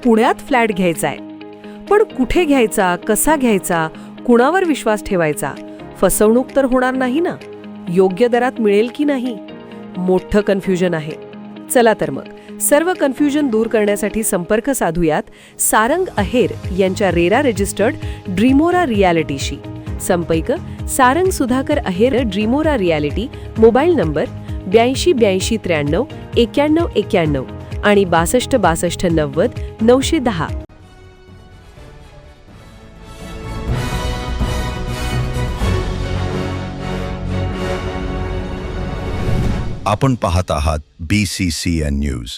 पुण्यात फ्लॅट घ्यायचा आहे. पण कुठे घ्यायचा, कसा घ्यायचा, कुणावर विश्वास ठेवायचा? फसवणूक तर होणार नाही ना? योग्य दरात मिळेल की नाही? मोठं कन्फ्युजन आहे. चला तर मग सर्व कन्फ्युजन दूर करण्यासाठी संपर्क साधूयात सारंग अहेर यांच्या रेरा रजिस्टर्ड ड्रीमोरा रियालिटीशी. संपर्क सारंग सुधाकर अहेर, ड्रीमोरा रियालिटी. मोबाईल नंबर 82 82 93 91 91 आणि 62 62 90 910. आपण पाहत आहात BCCN न्यूज.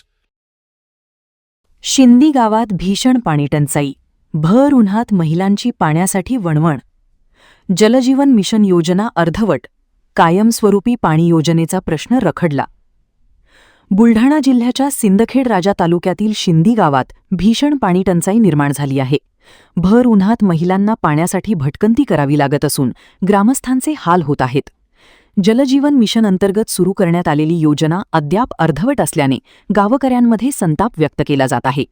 शिंदी गावात भीषण पाणीटंचाई. भर उन्हात महिलांची पाण्यासाठी वणवण. जलजीवन मिशन योजना अर्धवट. कायमस्वरूपी पाणी योजनेचा प्रश्न रखडला. बुलढाणा जिल्ह्याच्या सिंदखेड राजा तालुक्यातील शिंदी गावात भीषण पाणीटंचाई निर्माण झाली आहे. भर उन्हात महिलांना पाण्यासाठी भटकंती करावी लागत असून ग्रामस्थांचे हाल होत आहेत. जलजीवन मिशन अंतर्गत सुरू करण्यात आलेली योजना अद्याप अर्धवट असल्याने गावकऱ्यांमध्ये संताप व्यक्त केला जात आहे.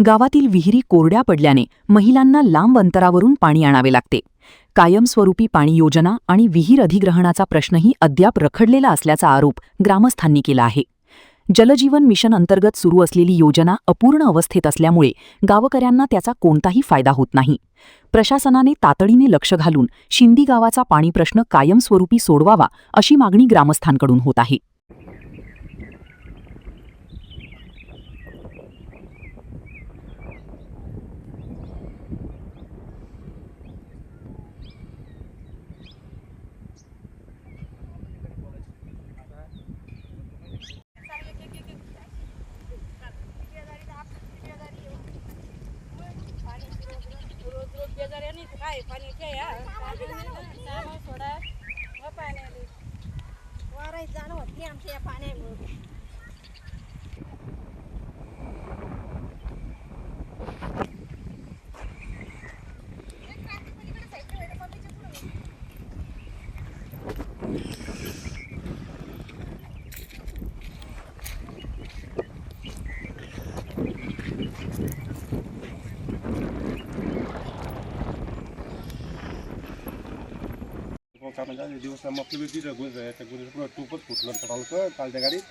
गावातील विहिरी कोरड्या पडल्याने महिलांना लांब अंतरावरून पाणी आणावे लागते. कायमस्वरूपी पाणी योजना आणि विहीर अधिग्रहणाचा प्रश्नही अद्याप रखडलेला असल्याचा आरोप ग्रामस्थांनी केला आहे. जलजीवन मिशन अंतर्गत सुरू असलेली योजना अपूर्ण अवस्थेत असल्यामुळे गावकऱ्यांना त्याचा कोणताही फायदा होत नाही. प्रशासनाने तातडीने लक्ष घालून शिंदी गावाचा पाणी प्रश्न कायमस्वरूपी सोडवावा अशी मागणी ग्रामस्थांकडून होत आहे. दिवस आपलं तिथं गुंज आहे त्या गुंज पुढं टूपच फुटलं चालतं चालत्या गाडीत.